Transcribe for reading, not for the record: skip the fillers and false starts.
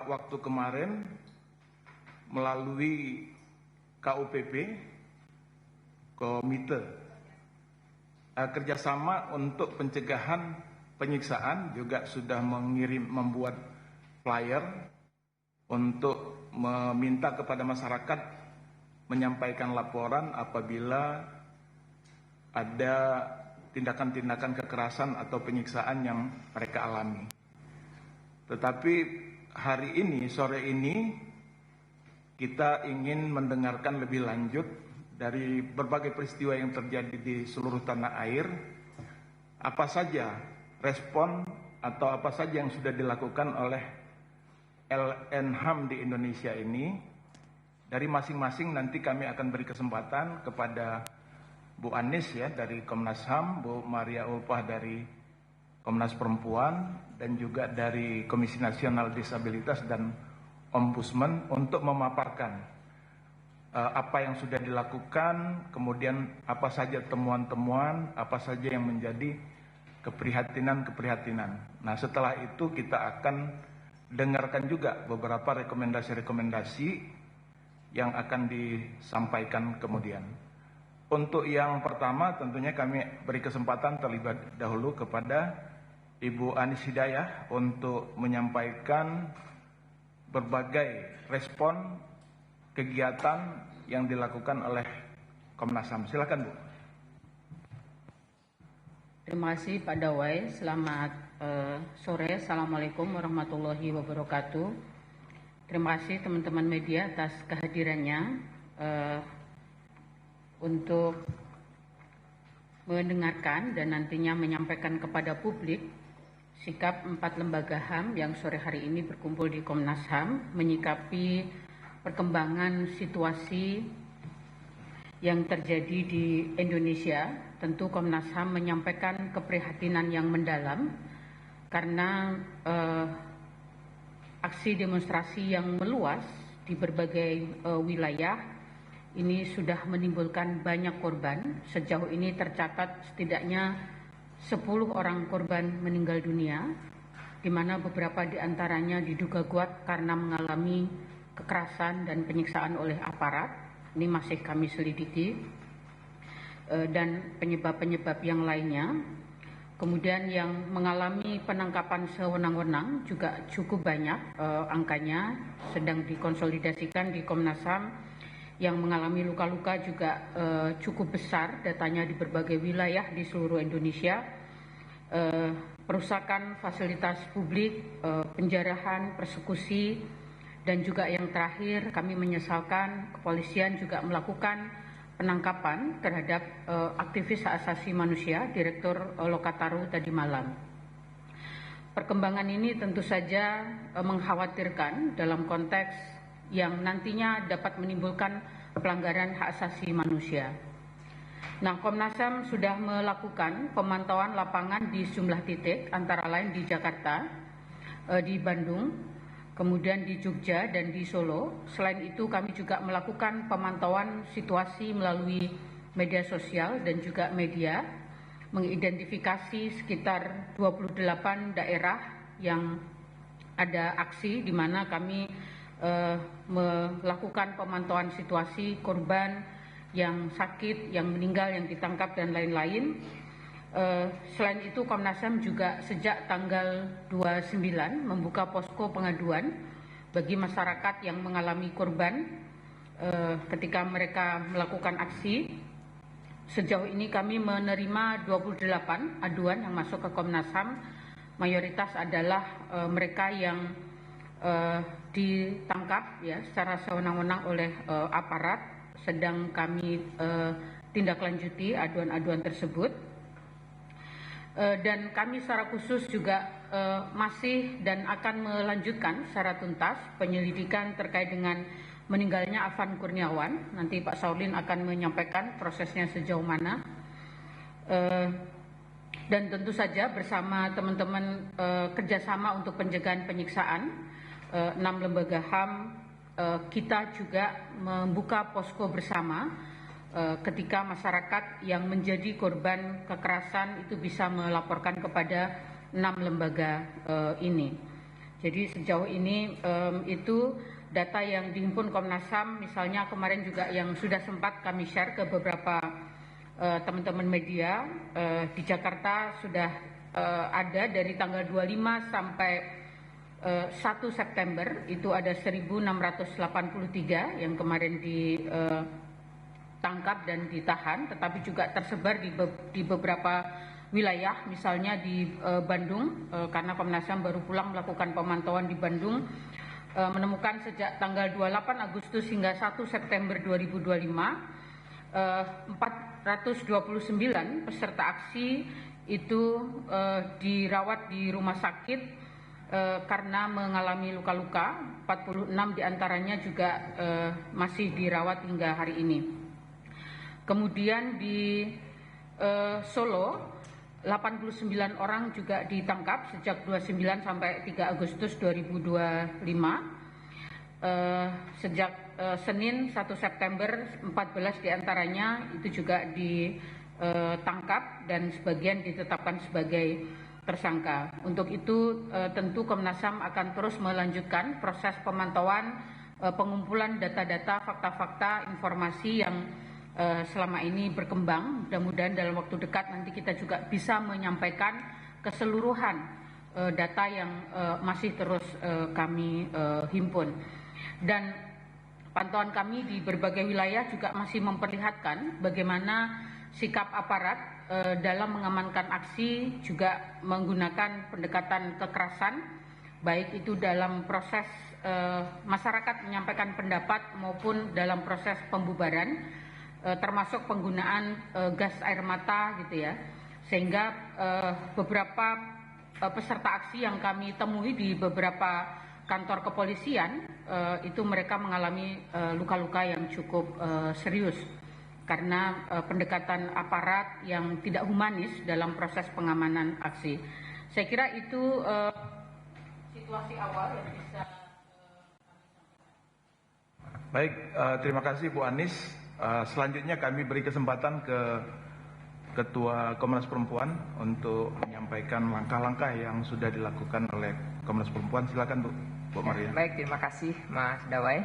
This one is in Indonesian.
beberapa waktu kemarin melalui KUPP, Komite Kerjasama untuk Pencegahan Penyiksaan, juga sudah membuat flyer untuk meminta kepada masyarakat menyampaikan laporan apabila ada tindakan-tindakan kekerasan atau penyiksaan yang mereka alami. Tetapi hari ini, sore ini, kita ingin mendengarkan lebih lanjut dari berbagai peristiwa yang terjadi di seluruh tanah air, apa saja respon atau apa saja yang sudah dilakukan oleh LNHAM di Indonesia ini. Dari masing-masing nanti kami akan beri kesempatan kepada Bu Anis ya dari Komnas HAM, Bu Maria Ulpah dari Komnas Perempuan, dan juga dari Komisi Nasional Disabilitas dan Ombudsman untuk memaparkan apa yang sudah dilakukan, kemudian apa saja temuan-temuan, apa saja yang menjadi keprihatinan-keprihatinan. Nah, setelah itu kita akan dengarkan juga beberapa rekomendasi-rekomendasi yang akan disampaikan kemudian. Untuk yang pertama tentunya kami beri kesempatan terlibat dahulu kepada Ibu Anis Hidayah untuk menyampaikan berbagai respon kegiatan yang dilakukan oleh Komnas HAM. Silakan, Bu. Terima kasih Pak Dawai. Selamat sore. Assalamualaikum warahmatullahi wabarakatuh. Terima kasih teman-teman media atas kehadirannya untuk mendengarkan dan nantinya menyampaikan kepada publik sikap 4 lembaga HAM yang sore hari ini berkumpul di Komnas HAM menyikapi perkembangan situasi yang terjadi di Indonesia. Tentu Komnas HAM menyampaikan keprihatinan yang mendalam karena aksi demonstrasi yang meluas di berbagai wilayah ini sudah menimbulkan banyak korban. Sejauh ini tercatat setidaknya 10 orang korban meninggal dunia, di mana beberapa di antaranya diduga kuat karena mengalami kekerasan dan penyiksaan oleh aparat. Ini masih kami selidiki, dan penyebab-penyebab yang lainnya. Kemudian yang mengalami penangkapan sewenang-wenang juga cukup banyak angkanya, sedang dikonsolidasikan di Komnas HAM. Yang mengalami luka-luka juga cukup besar datanya di berbagai wilayah di seluruh Indonesia. Perusakan fasilitas publik, penjarahan, persekusi, dan juga yang terakhir kami menyesalkan kepolisian juga melakukan penangkapan terhadap aktivis hak asasi manusia, Direktur Lokataru tadi malam. Perkembangan ini tentu saja mengkhawatirkan dalam konteks yang nantinya dapat menimbulkan pelanggaran hak asasi manusia. Nah, Komnas HAM sudah melakukan pemantauan lapangan di sejumlah titik, antara lain di Jakarta, di Bandung, kemudian di Jogja dan di Solo. Selain itu kami juga melakukan pemantauan situasi melalui media sosial dan juga media, mengidentifikasi sekitar 28 daerah yang ada aksi di mana kami melakukan pemantauan situasi korban yang sakit, yang meninggal, yang ditangkap dan lain-lain. Selain itu Komnas HAM juga sejak tanggal 29 membuka posko pengaduan bagi masyarakat yang mengalami korban ketika mereka melakukan aksi. Sejauh ini kami menerima 28 aduan yang masuk ke Komnas HAM. Mayoritas adalah mereka yang ditangkap ya secara sewenang-wenang oleh aparat. Sedang kami tindak lanjuti aduan-aduan tersebut. Dan kami secara khusus juga masih dan akan melanjutkan secara tuntas penyelidikan terkait dengan meninggalnya Afan Kurniawan. Nanti Pak Saudin akan menyampaikan prosesnya sejauh mana. Dan tentu saja bersama teman-teman kerjasama untuk pencegahan penyiksaan 6 lembaga HAM, kita juga membuka posko bersama ketika masyarakat yang menjadi korban kekerasan itu bisa melaporkan kepada 6 lembaga ini. Jadi sejauh ini itu data yang dihimpun Komnas HAM, misalnya kemarin juga yang sudah sempat kami share ke beberapa teman-teman media, di Jakarta sudah ada dari tanggal 25 sampai 1 September itu ada 1.683 yang kemarin ditangkap dan ditahan, tetapi juga tersebar di beberapa wilayah, misalnya di Bandung, karena Komnas HAM baru pulang melakukan pemantauan di Bandung, menemukan sejak tanggal 28 Agustus hingga 1 September 2025, 429 peserta aksi itu dirawat di rumah sakit karena mengalami luka-luka, 46 diantaranya juga masih dirawat hingga hari ini. Kemudian di Solo, 89 orang juga ditangkap sejak 29 sampai 3 Agustus 2025. Sejak Senin 1 September 14 diantaranya itu juga ditangkap dan sebagian ditetapkan sebagai tersangka. Untuk itu tentu Komnas HAM akan terus melanjutkan proses pemantauan, pengumpulan data-data, fakta-fakta, informasi yang selama ini berkembang. Mudah-mudahan dalam waktu dekat nanti kita juga bisa menyampaikan keseluruhan data yang masih terus kami himpun. Dan pantauan kami di berbagai wilayah juga masih memperlihatkan bagaimana sikap aparat dalam mengamankan aksi, juga menggunakan pendekatan kekerasan, baik itu dalam proses masyarakat menyampaikan pendapat maupun dalam proses pembubaran, termasuk penggunaan gas air mata gitu ya, sehingga beberapa peserta aksi yang kami temui di beberapa kantor kepolisian itu mereka mengalami luka-luka yang cukup serius karena pendekatan aparat yang tidak humanis dalam proses pengamanan aksi. Saya kira itu situasi awal yang bisa Baik, terima kasih Bu Anis. Selanjutnya kami beri kesempatan ke Ketua Komnas Perempuan untuk menyampaikan langkah-langkah yang sudah dilakukan oleh Komnas Perempuan. Silakan Bu Maria. Baik, terima kasih Mas Dawai.